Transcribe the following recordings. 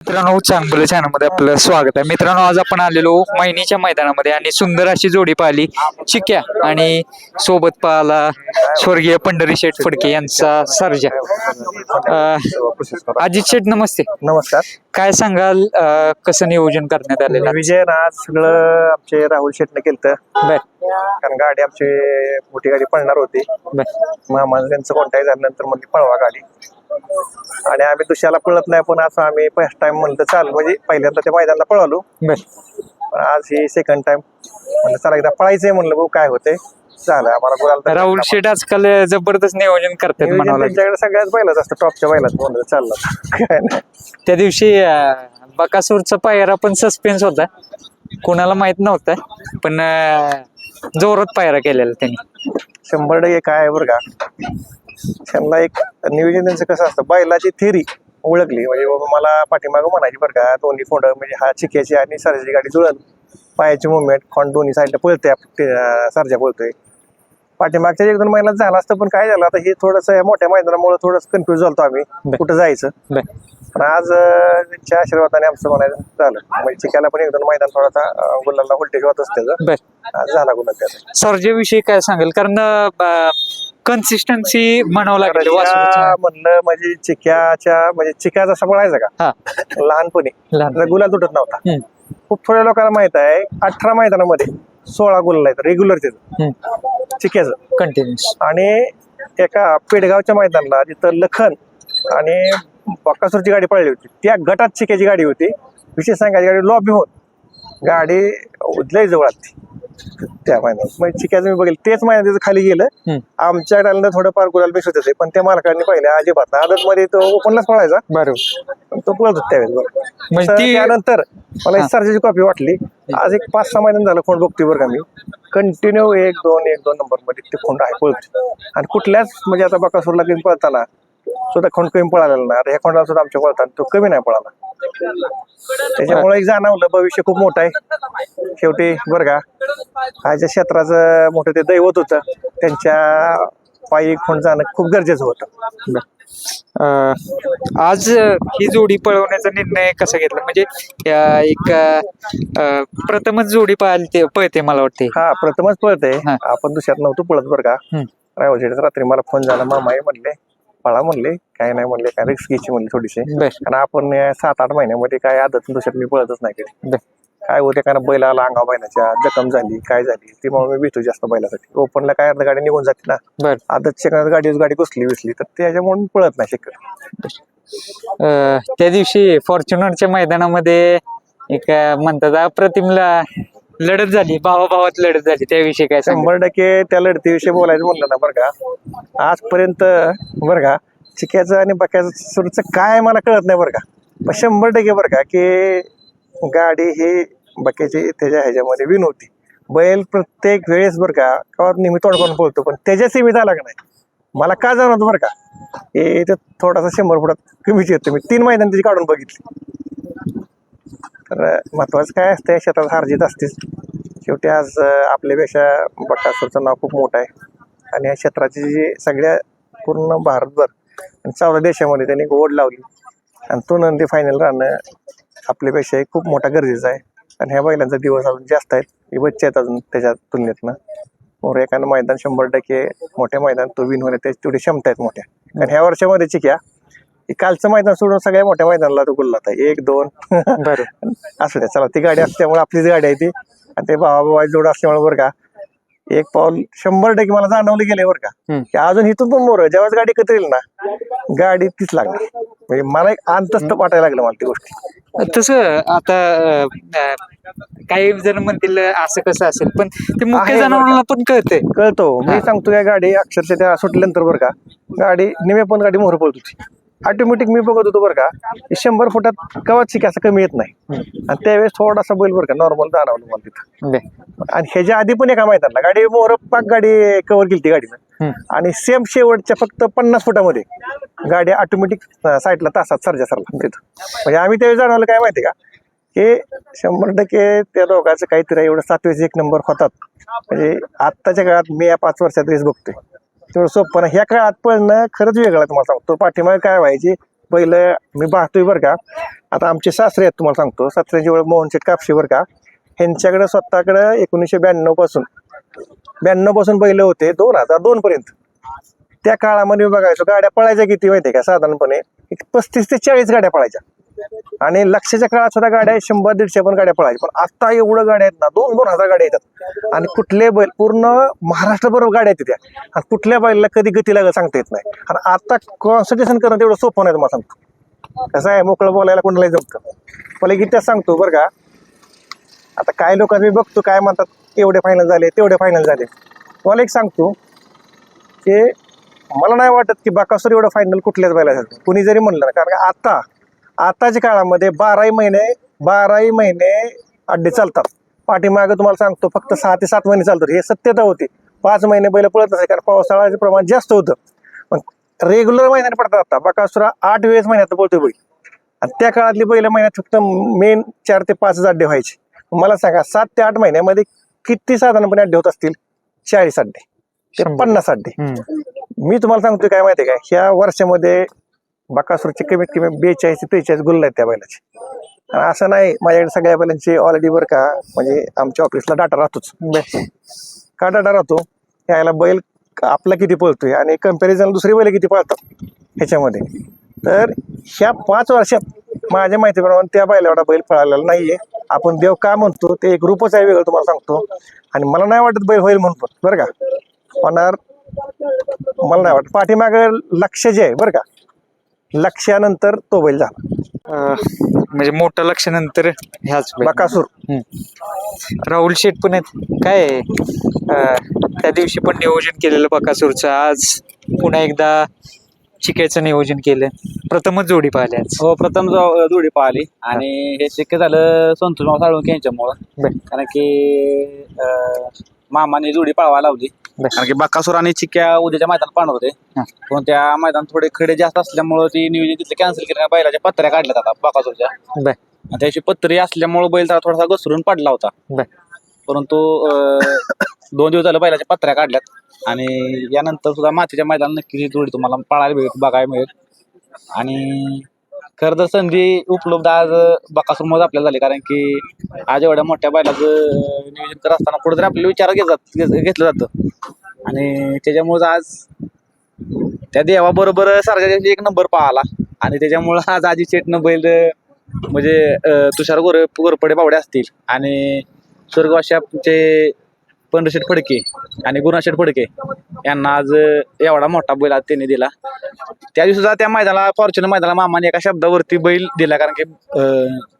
मित्रांनो चांगलं चॅनलमध्ये आपलं स्वागत आहे. मित्रांनो आज आपण आलेलो मैनीच्या मैदानामध्ये आणि सुंदर अशी जोडी पाहिली चिक्या आणि सोबत पाहला स्वर्गीय पंढरी शेठ फडके यांचा सर्जा. अजित शेठ नमस्ते. नमस्कार. काय सांगाल कसं नियोजन करण्यात आलेलं? विजय आज सगळं आमचे राहुल शेटने केलं. बर कारण गाडी आमची मोठी गाडी पळणार होती. बर मामा त्यांचं कॉन्टॅक्ट झाल्यानंतर म्हणजे पळवा गाडी आणि आम्ही दुसऱ्याला पळत नाही, पण असं आम्ही फर्स्ट टाइम म्हणलं चालू म्हणजे पहिल्यांदा त्या मैदानाला पळालो. बर पण आज ही सेकंड टाइम म्हणलं चला एकदा पळायचंय म्हणलं बघू काय होतंय. झालं आम्हाला गुलाल. राहुल शेठ आजकाल जबरदस्त नियोजन करतात म्हणावं लागेल. त्यांच्याकडे सगळ्याच बैलाच असतं, टॉपच्या बैलाच म्हणलं चाललं काय नाही. त्या दिवशी बकासूरचा पायरा पण सस्पेन्स होता, कोणाला माहित नव्हता, पण जोरात पायरा केलेला त्यांनी. 100% काय आहे बरं का, त्यांना एक नियोजन त्यांचं कसं असतं, बैलाची थेरी ओळखली म्हणजे बाबा मला पाठीमागं म्हणायची बरं का, दोन्ही खोंड म्हणजे हा चिक्याची आणि सरजी गाडी जुळल, पायाची मुवमेंट खोंड दोन्ही साईडला पळते, सरजा पळतोय. पाठीमागच्या 1-2 महिन्यात झाला असतं, पण काय झालं आता हे थोडंसं मोठ्या मैदानामुळे थोडंसं कन्फ्युज झालो आम्ही कुठं जायचं. पण आज त्यांच्या आशीर्वादाने आमचं म्हणायचं झालं, म्हणजे चिक्याला पण 1-2 मैदान थोडासा गुलाला व्होल्टेज होत असते, आज झाला गुलाल त्याचा. सर्जेविषयी काय सांगेल, कारण कन्सिस्टन्सी म्हणावं लागेल म्हणलं म्हणजे चिक्याच्या म्हणजे चिक्या जसा पळायचा का लहानपणी गुलाल तुटत नव्हता. खूप थोड्या लोकांना माहित आहे 18 मैदानामध्ये 16 गुलाल आहेत रेग्युलर त्याचं चिक्याचं कंटिन्युअस. आणि एका पेडगावच्या मैदानाला जिथं लखन आणि बकासूरची गाडी पळली होती, त्या गटात चिक्याची गाडी होती. विशेष सांगायची गाडी लॉबी होत गाडी लय जवळ आली त्या मैदानात. म्हणजे चिक्याचं मी बघेल तेच मैदान त्याचं खाली गेलं. आमच्या गाडीला थोडंफार गुलाल मिस होते, पण त्या मालकांनी पहिल्या अजिबात आदत मध्ये तो ओपनलाच पळायचा. बरोबर, पण तो पळत होता त्यावेळेस. म्हणजे त्यानंतर मला सरजेची कॉपी वाटली. आज एक 5-6 महिन्यात झालं खोंड बघतोय बरं का मी, कंटिन्यू 1-2 नंबर मध्ये ते खोंड आहे पळतो. आणि कुठल्याच म्हणजे आता बकासूरला गेम पळताना सुद्धा खोंड कमी पळालेला नाही. आता ह्या खोंडाला सुद्धा आमच्या पळताना तो कमी नाही पळाला. त्याच्यामुळे एक जाणवलं भविष्य खूप मोठं आहे शेवटी बरं का. आजच्या क्षेत्राचं मोठं ते दैवत होतं, त्यांच्या पायी खोंड जाणं खूप गरजेचं होतं. आज ही जोडी पळवण्याचा निर्णय कसा घेतला, म्हणजे एक प्रथमच जोडी पळते मला वाटते. हा प्रथमच पळते, आपण दुसऱ्यात नव्हतं पळत बरं का. राहुल रात्री मला फोन झाला, मामा म्हणले पळा म्हणले, काय नाही म्हणले, काय रिस्क घ्यायची म्हणले थोडीशी. कारण आपण 7-8 महिन्यामध्ये काय आदत दुसऱ्यात मी पळतच नाही कधी. काय होते कारण बैल आला अंगा बैलाच्या जखम झाली काय झाली ती म्हणून मी भीतो जास्त बैलासाठी. ओपनला काय अर्ध गाडी निघून जाते ना, आदत शेकण्यात गाडी घुसली विसली तर त्याच्यामुळे पळत नाही शक्य. त्या दिवशी फॉर्च्युनरच्या मैदानामध्ये एक म्हणतात अप्रतिमला लढत झाली, भावाभावात लढत झाली, त्याविषयी काय? 100% त्या लढतीविषयी बोलायचं म्हणलं ना बरं का, आजपर्यंत बरं का चिक्याचं आणि बक्याचं सुरूचं काय मला कळत नाही बरं का. पण 100% बरं का की गाडी ही बक्याची त्याच्या ह्याच्यामध्ये विन होती. बैल प्रत्येक वेळेस बरं का कवा नेहमी तोंड करून पळतो, पण त्याच्या सीमित आला का नाही मला काय जाणवतं बरं का, हे थोडासा 100 फुटात कमीच येतो. मी 3 मैदान त्याची काढून बघितली. तर महत्वाचं काय असतं शेतात हारजीत असतेच. शेवटी आज आपल्यापेक्षा बकासूरचं नाव खूप मोठं आहे आणि या क्षेत्राची जी सगळ्या पूर्ण भारतभर आणि 14 देशामध्ये त्यांनी ओढ लावली आणि तो नंदी फायनल राहणं आपल्यापेक्षा खूप मोठा गरजेचं आहे. आणि ह्या बैलांचा दिवस अजून जास्त आहेत, हे बच्चे आहेत अजून त्याच्या तुलनेतनं. एखादं मैदान 100% मोठ्या मैदान तो विन होण्यात तेवढी क्षमता आहेत मोठ्या. कारण ह्या वर्षामध्ये चिक्या कालचं मैदान सोडून सगळ्या मोठ्या मैदानाला तो गुल्ला होता 1-2 असू द्या चला, ती गाडी असल्यामुळे आपलीच गाडी आहे ती आणि ते भावा जोड असल्यामुळे बरं का एक पाऊल 100% मला जाणवलं गेले बरं का की अजून इथून पण मोर जेव्हा गाडी एकत्र येईल ना गाडी तीच लागणार. म्हणजे मला एक अंतस्त वाटायला लागलं मला ती गोष्ट. तसं आता काही जण म्हणतील असं कसं असेल, पण ते मुख्य जनावरांना पण कळतो. मी सांगतो या गाडी अक्षरशः त्या सुटल्यानंतर बरं का गाडी निम्या पण गाडी मोहर पळत होती ऑटोमॅटिक. मी बघत होतो बरं का 100 फुटात कवाच शिका असं कमी येत नाही. आणि त्यावेळेस थोडासा बैल बरं का नॉर्मल जाणवलं मला तिथं. आणि ह्याच्या आधी पण एका मैदानाला गाडी मोहर पाक गाडी कव्हर केली ती गाडीनं आणि सेम शेवटच्या फक्त 50 फुटामध्ये गाडी ऑटोमॅटिक साईडला तासात सरला तिथं. म्हणजे आम्ही त्यावेळी जाणवलं काय माहिती का की 100% त्या दोघांचं काहीतरी एवढं 7 एक नंबर होतात. म्हणजे आत्ताच्या काळात मी या 5 वर्षात रेस बघतोय तेवढं सोपं. ह्या काळात पळणं खरंच वेगळं तुम्हाला सांगतो. पाठीमागे काय व्हायची पहिलं मी पाहतोय बरं का. आता आमचे सासरे आहेत तुम्हाला सांगतो, सासऱ्याची ओळख मोहनशेठ कापशे बरं का. ह्यांच्याकडे स्वतःकडे 1992 पासून बैल होते 2002 पर्यंत. त्या काळामध्ये बघायचो गाड्या पळायच्या किती माहितीये का, साधारणपणे 35 ते 40 गाड्या पळायच्या. आणि लक्षाच्या काळात सुद्धा गाड्या 100-150 पण गाड्या पळायच्या. पण आता एवढं गाड्या आहेत ना, 2-2 हजार गाड्या येतात. आणि कुठले बैल पूर्ण महाराष्ट्रभर गाड्या येतात त्या. आणि कुठल्या बैलाला कधी गती लागत सांगता येत नाही. आणि आता कॉन्सन्ट्रेशन करणं तेवढं सोपं नाही तुम्हाला सांगतो. कसं आहे, मोकळं बोलायला कोणालाही जमतं. मला गीत्याच सांगतो बरं का. आता काय लोक मी बघतो काय म्हणतात, एवढे फायनल झाले तेवढे फायनल झाले. तुम्हाला एक सांगतो की मला नाही वाटत की बकासूर एवढं फायनल कुठल्याच बैलाचं कुणी जरी म्हणलं ना. कारण आताच्या काळामध्ये 12ही महिने अड्डे चालतात. पाठीमागं तुम्हाला सांगतो फक्त 6 ते 7 महिने चालतात. हे सत्यता होती. 5 महिने बैल पळत नसायचे कारण पावसाळ्याचं प्रमाण जास्त होतं. पण रेग्युलर महिन्याने पडतात. आता बकासूर 8 वेळेस महिन्यात पळतोय बैल. आणि त्या काळातली बैल महिन्यात फक्त मेन 4 ते 5 अड्डे व्हायचे. मला सांगा 7 ते 8 महिन्यामध्ये किती साधारणपणे अड्डे होत असतील? 40 अड्डे ते 50 अड्डे. मी तुम्हाला सांगतोय काय माहितीये का, ह्या वर्षामध्ये बकासूरचे कमीत कमी 42 ते 43 गुल्ल आहेत त्या बैलाचे. आणि असं नाही माझ्याकडे सगळ्या बैलांची ऑलरेडी बरं का, म्हणजे आमच्या ऑफिसला डाटा राहतोच. का डाटा राहतो, यायला बैल आपला किती पळतोय आणि कंपॅरिझन दुसरी बैल किती पळतात ह्याच्यामध्ये. तर ह्या 5 वर्षात माझ्या माहितीप्रमाणे त्या बैला एवढा बैल पळालेला नाहीये. आपण देव का म्हणतो ते एक रूपच आहे वेगळं तुम्हाला सांगतो. आणि मला नाही वाटत बैल होईल म्हणतो बरं का, होणार मला नाही वाटत. पाठीमागं लक्ष जे आहे बरं का, लक्षानंतर तो बैल झाला. म्हणजे मोठं लक्ष नंतर ह्याच बैल. बकासूर. राहुल शेठ पण आहेत काय त्या दिवशी पण नियोजन केलेलं बकासूरचं, आज पुन्हा एकदा चिक्याचं नियोजन केलं. प्रथमच जोडी पाहिली आज. हो, प्रथम जोडी पाहिली. आणि हे शक्य झालं संतोष मामा साळुंके यांच्यामुळं. कारण की मामाने जोडी पळवायला लावली. कारण की बकासूर आणि चिक्या उद्याच्या मैदानात पाहणार होते, पण त्या मैदानात थोडे खडे जास्त असल्यामुळे ती नियोजन तिथले कॅन्सल केलं. बैलाच्या पत्र्या काढल्यात आता बकासूरच्या. त्याची पत्री असल्यामुळे बैल जरा थोडासा घसरून पडला होता. परंतु 2 दिवस झालं बैलाच्या पत्र्या काढल्यात. आणि यानंतर सुद्धा मातीच्या मैदान नक्की ही जोडी तुम्हाला पळायला मिळेल, बघायला मिळेल. आणि खरं तर संधी उपलब्ध आज बकासूरमुळे आपल्याला झाली. कारण की आज एवढ्या मोठ्या बैलाचं नियोजन करत असताना कुठेतरी आपल्याला विचार घेतलं जातं. आणि त्याच्यामुळे आज त्या देवाबरोबर सारख्या 1 नंबर पाहिला. आणि त्याच्यामुळं आज आजी शेटनं बैल म्हणजे तुषार गोरपडे बावडे असतील आणि स्वर्गवासी आमचे पंढरशेठ फडके आणि गुरुनाथशेठ फडके यांना आज एवढा मोठा बैल आज त्यांनी दिला. त्या दिवसाचा त्या मैदानाला फॉर्च्युनर मैदानाला मामाने एका शब्दावरती बैल दिला. कारण की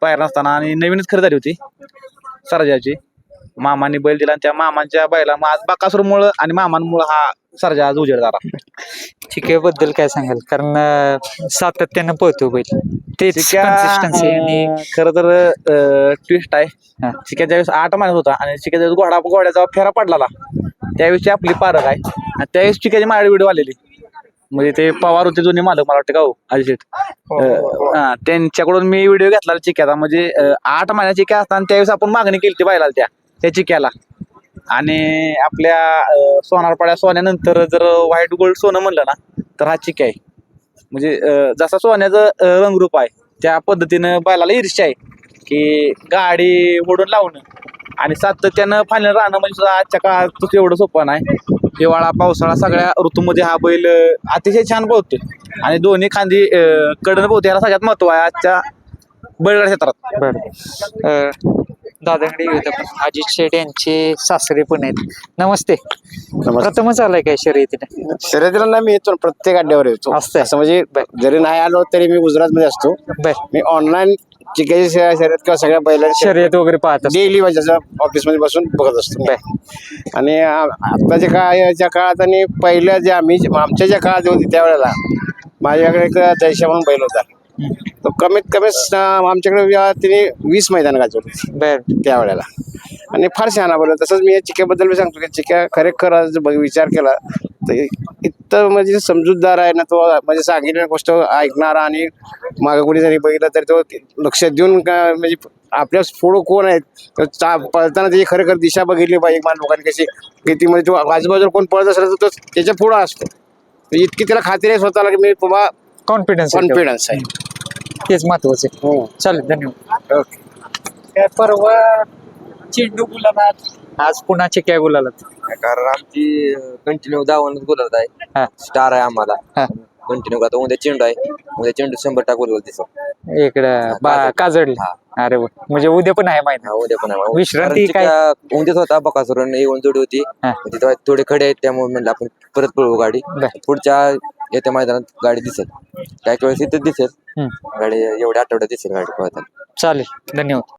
पायर नसताना आणि नवीनच खरेदी झाली होती सरजाची. मामाने बैल दिला आणि त्या मामांच्या बैला आज बकासूरमुळं आणि मामांमुळं हा सरजा आज उजेड झाला. चिक्याबद्दल काय सांगाल, कारण सातत्यानं पळतो बैल, तेच consistency आणि खरं तर ट्विस्ट आहे. चिक्या ज्यावेळेस 8 महिन्यात होता आणि चिक्या ज्यावेळेस घोड्याचा फेरा पडला त्यावेळेसची आपली पारख आहे. आणि त्यावेळेस चिक्याची माझी व्हिडिओ आलेली, म्हणजे ते पवार होते जुने मालक मला वाटतं का हो अजित, त्यांच्याकडून मी व्हिडिओ घेतला चिक्याचा. म्हणजे 8 महिन्याची चिक्या असताना त्यावेळेस आपण मागणी केली ती बैलाला त्या चिक्याला. आणि आपल्या सोनारपाड्या सोन्यानंतर जर व्हाईट गोल्ड सोनं म्हणलं ना तर हा चिक्या आहे. म्हणजे जसा सोन्याचं रंगरूप आहे त्या पद्धतीनं बैलाला ईर्ष्या आहे की गाडी ओढून लावणं आणि सातत्यानं फायनल राहणं म्हणजे सुद्धा आजच्या काळात एवढं सोपं नाही. हिवाळा पावसाळा सगळ्या ऋतूमध्ये हा बैल अतिशय छान पोहतोय आणि दोन्ही खांदी कडनं पोहते. याला सगळ्यात महत्व आहे आजच्या बैलगाडा क्षेत्रात. दादाकडे येत आपण. अजित शेठ यांचे सासरे पण आहेत. नमस्ते. प्रथमच आलाय काय शर्यतीला? शर्यतीला नाही, मी येतो प्रत्येक अड्ड्यावर येतो. असं म्हणजे जरी नाही आलो तरी मी गुजरात मध्ये असतो. मी ऑनलाईन चिक्याची शर्यत किंवा सगळ्या बैलांची शर्यत वगैरे पाहत डेली ऑफिस मध्ये बसून बघत असतो. आणि आताच्या काळात आणि पहिल्या जे आमच्या ज्या काळात होती त्यावेळेला माझ्याकडे एक जयशा म्हणून बैल होता. तो कमीत कमी आमच्याकडे तिने 20 मैदान गाजवले त्यावेळेला आणि फार शहाणा बोलला. तसंच मी या चिक्याबद्दल सांगतो की चिक्या खरेखर विचार केला तर इतकं म्हणजे समजूतदार आहे ना तो. म्हणजे सांगितलेली गोष्ट ऐकणारा आणि मागं कोणी जरी बघितलं तरी तो लक्ष देऊन म्हणजे आपल्या पुढं कोण आहेत पळताना त्याची खरेखर दिशा बघितली पाहिजे. मान लोकांनी कशी किती म्हणजे तो आजूबाजूला कोण पळत असेल तर तो त्याच्या पुढं असतो. इतकी त्याला खात्री आहे स्वतःला की मी बाबा कॉन्फिडन्स कॉन्फिडन्स आहे. तेच महत्वाचं आहे. हो. चालेल, धन्यवाद. ओके. काय परवा चेंडू गुलाबात, आज पुन्हा चिक्या गुलालात. कारण आमची कंटिन्यू धावूनच बोलत हा. आहे. स्टार आहे आम्हाला हा. कंटिन्यू. आता उद्या चेंडू आहे, उद्या चेंडू 100% बोलवत दिसत. इकडं काजडली. हा. अरे वा, म्हणजे उद्या पण आहे माहिती. हा, उद्या पण आहे. विश्रांती कारण चिक्या उद्याच होता बकासुरन येऊन जोडी होती. हा. तिथे थोडे खडे आहेत त्यामुळे म्हणलं आपण परत पळवू गाडी. बर. पुढच्या येत्या मैदानात गाडी दिसेल, काही वेळेस इथेच दिसेल हम्म. गाडी. एवढ्या आठवड्यात दिसेल गाडी पळताना. चालेल, धन्यवाद.